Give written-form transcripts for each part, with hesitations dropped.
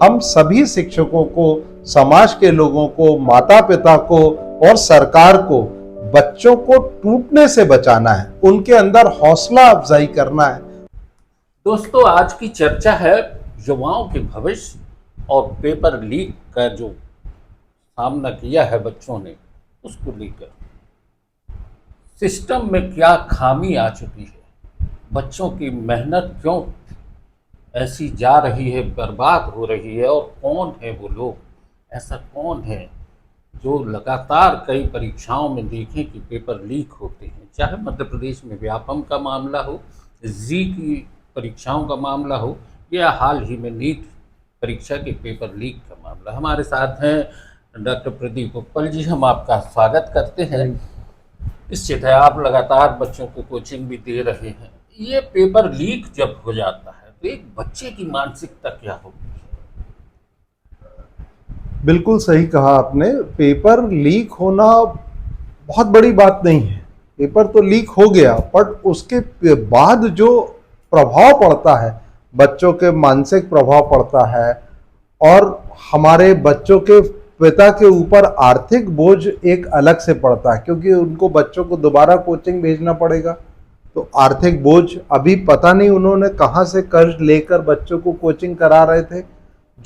हम सभी शिक्षकों को, समाज के लोगों को, माता पिता को और सरकार को बच्चों को टूटने से बचाना है, उनके अंदर हौसला अफजाई करना है। दोस्तों, आज की चर्चा है युवाओं के भविष्य और पेपर लीक का जो सामना किया है बच्चों ने, उसको लेकर सिस्टम में क्या खामी आ चुकी है, बच्चों की मेहनत क्यों ऐसी जा रही है, बर्बाद हो रही है, और कौन है वो लोग, ऐसा कौन है जो लगातार कई परीक्षाओं में देखें कि पेपर लीक होते हैं, चाहे मध्य प्रदेश में व्यापम का मामला हो, जी की परीक्षाओं का मामला हो, या हाल ही में नीट परीक्षा के पेपर लीक का मामला। हमारे साथ हैं डॉक्टर प्रदीप उत्पल जी। हम आपका स्वागत करते हैं। निश्चित है, आप लगातार बच्चों को कोचिंग भी दे रहे हैं। ये पेपर लीक जब हो जाता है तो एक बच्चे की मानसिकता क्या होगी? बिल्कुल सही कहा आपने। पेपर लीक होना बहुत बड़ी बात नहीं है। पेपर तो लीक हो गया, पर उसके बाद जो प्रभाव पड़ता है, बच्चों के मानसिक प्रभाव पड़ता है, और हमारे बच्चों के पिता के ऊपर आर्थिक बोझ एक अलग से पड़ता है, क्योंकि उनको बच्चों को दोबारा कोचिंग भेजना पड़ेगा। तो आर्थिक बोझ, अभी पता नहीं उन्होंने कहाँ से कर्ज लेकर बच्चों को कोचिंग करा रहे थे।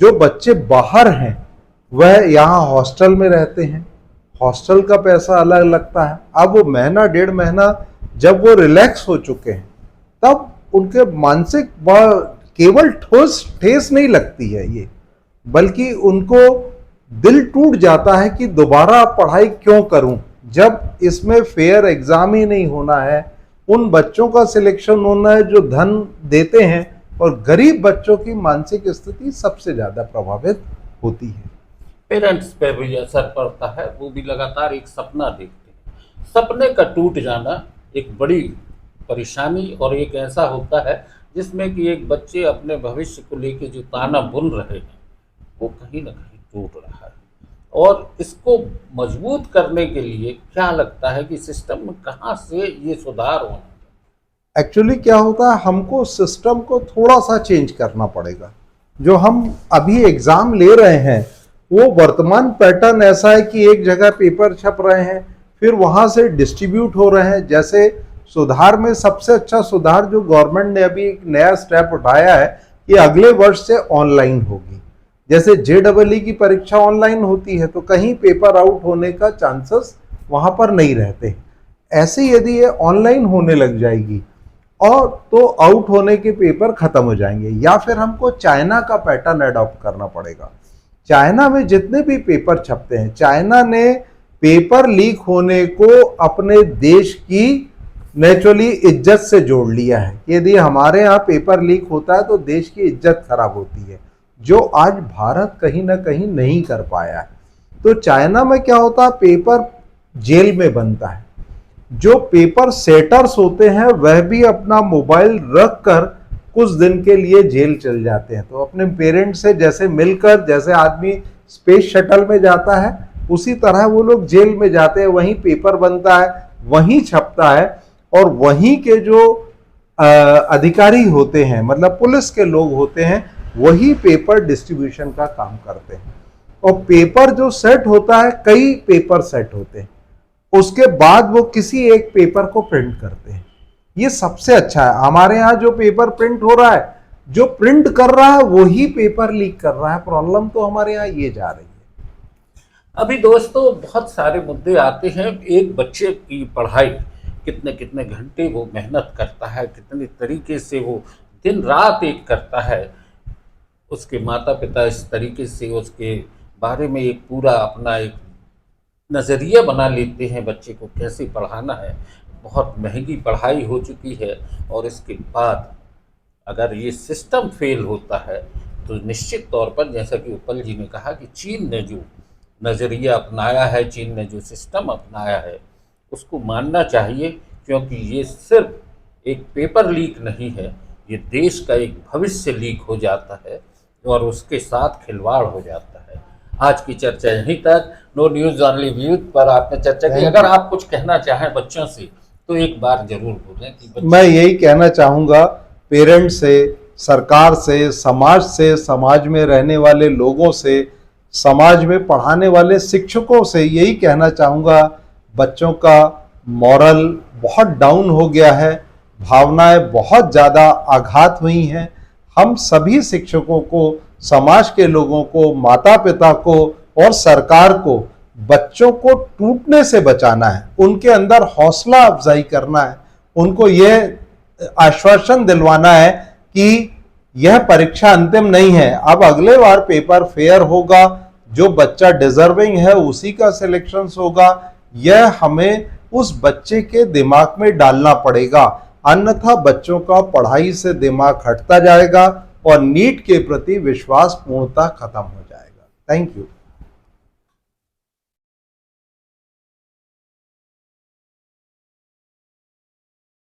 जो बच्चे बाहर हैं वह यहाँ हॉस्टल में रहते हैं, हॉस्टल का पैसा अलग लगता है। अब वो महीना डेढ़ महीना जब वो रिलैक्स हो चुके हैं, तब उनके मानसिक केवल ठेस नहीं लगती है ये, बल्कि उनको दिल टूट जाता है कि दोबारा पढ़ाई क्यों करूं, जब इसमें फेयर एग्जाम ही नहीं होना है। उन बच्चों का सिलेक्शन होना है जो धन देते हैं, और गरीब बच्चों की मानसिक स्थिति सबसे ज्यादा प्रभावित होती है। पेरेंट्स पे भी असर पड़ता है, वो भी लगातार एक सपना देखते हैं। सपने का टूट जाना एक बड़ी परेशानी, और एक ऐसा होता है जिसमें कि एक बच्चे अपने भविष्य को लेके जो ताना बुन रहे हैं वो कहीं ना कहीं टूट रहा है। और इसको मजबूत करने के लिए क्या लगता है कि सिस्टम में कहाँ से ये सुधार होना? एक्चुअली क्या होता है, हमको सिस्टम को थोड़ा सा चेंज करना पड़ेगा। जो हम अभी एग्जाम ले रहे हैं, वो वर्तमान पैटर्न ऐसा है कि एक जगह पेपर छप रहे हैं, फिर वहां से डिस्ट्रीब्यूट हो रहे हैं। जैसे सुधार में सबसे अच्छा सुधार जो गवर्नमेंट ने अभी एक नया स्टेप उठाया है कि अगले वर्ष से ऑनलाइन होगी। जैसे JEE की परीक्षा ऑनलाइन होती है, तो कहीं पेपर आउट होने का चांसेस वहां पर नहीं रहते। ऐसे यदि ये ऑनलाइन होने लग जाएगी, और तो आउट होने के पेपर खत्म हो जाएंगे। या फिर हमको चाइना का पैटर्न अडॉप्ट करना पड़ेगा। चाइना में जितने भी पेपर छपते हैं, चाइना ने पेपर लीक होने को अपने देश की नेचुरली इज्जत से जोड़ लिया है। यदि हमारे यहाँ पेपर लीक होता है तो देश की इज्जत खराब होती है, जो आज भारत कहीं ना कहीं नहीं कर पाया है। तो चाइना में क्या होता है, पेपर जेल में बनता है। जो पेपर सेटर्स होते हैं वह भी अपना मोबाइल रख कर कुछ दिन के लिए जेल चल जाते हैं। तो अपने पेरेंट्स से जैसे मिलकर, जैसे आदमी स्पेस शटल में जाता है, उसी तरह वो लोग जेल में जाते हैं। वहीं पेपर बनता है, वहीं छपता है, और वहीं के जो अधिकारी होते हैं, मतलब पुलिस के लोग होते हैं, वही पेपर डिस्ट्रीब्यूशन का काम करते हैं। और पेपर जो सेट होता है, कई पेपर सेट होते हैं, उसके बाद वो किसी एक पेपर को प्रिंट करते हैं। ये सबसे अच्छा है। हमारे यहाँ जो पेपर प्रिंट हो रहा है, जो प्रिंट कर रहा है वही पेपर लीक कर रहा है। प्रॉब्लम तो हमारे यहाँ ये जा रही है। अभी दोस्तों बहुत सारे मुद्दे आते हैं। एक बच्चे की पढ़ाई, कितने कितने घंटे वो मेहनत करता है, कितने तरीके से वो दिन रात एक करता है। उसके माता पिता इस तरीके से उसके बारे में एक पूरा अपना एक नज़रिया बना लेते हैं बच्चे को कैसे पढ़ाना है। बहुत महंगी पढ़ाई हो चुकी है, और इसके बाद अगर ये सिस्टम फेल होता है तो निश्चित तौर पर, जैसा कि उत्पल जी ने कहा कि चीन ने जो नज़रिया अपनाया है, चीन ने जो सिस्टम अपनाया है, उसको मानना चाहिए। क्योंकि ये सिर्फ एक पेपर लीक नहीं है, ये देश का एक भविष्य लीक हो जाता है, और उसके साथ खिलवाड़ हो जाता है। आज की चर्चा यहीं तक। नो न्यूज़ ओनली व्यूज पर आपने चर्चा की। अगर आप कुछ कहना चाहें बच्चों से तो एक बार जरूर बोलें कि मैं यही कहना चाहूँगा पेरेंट्स से, सरकार से, समाज में रहने वाले लोगों से, समाज में पढ़ाने वाले शिक्षकों से यही कहना चाहूँगा, बच्चों का मॉरल बहुत डाउन हो गया है, भावनाएं बहुत ज़्यादा आघात हुई हैं। हम सभी शिक्षकों को, समाज के लोगों को, माता पिता को और सरकार को बच्चों को टूटने से बचाना है, उनके अंदर हौसला अफजाई करना है, उनको यह आश्वासन दिलवाना है कि यह परीक्षा अंतिम नहीं है, अब अगले बार पेपर फेयर होगा, जो बच्चा डिजर्विंग है उसी का सिलेक्शन होगा। यह हमें उस बच्चे के दिमाग में डालना पड़ेगा, अन्यथा बच्चों का पढ़ाई से दिमाग हटता जाएगा और नीट के प्रति विश्वास पूर्णतः खत्म हो जाएगा। Thank you.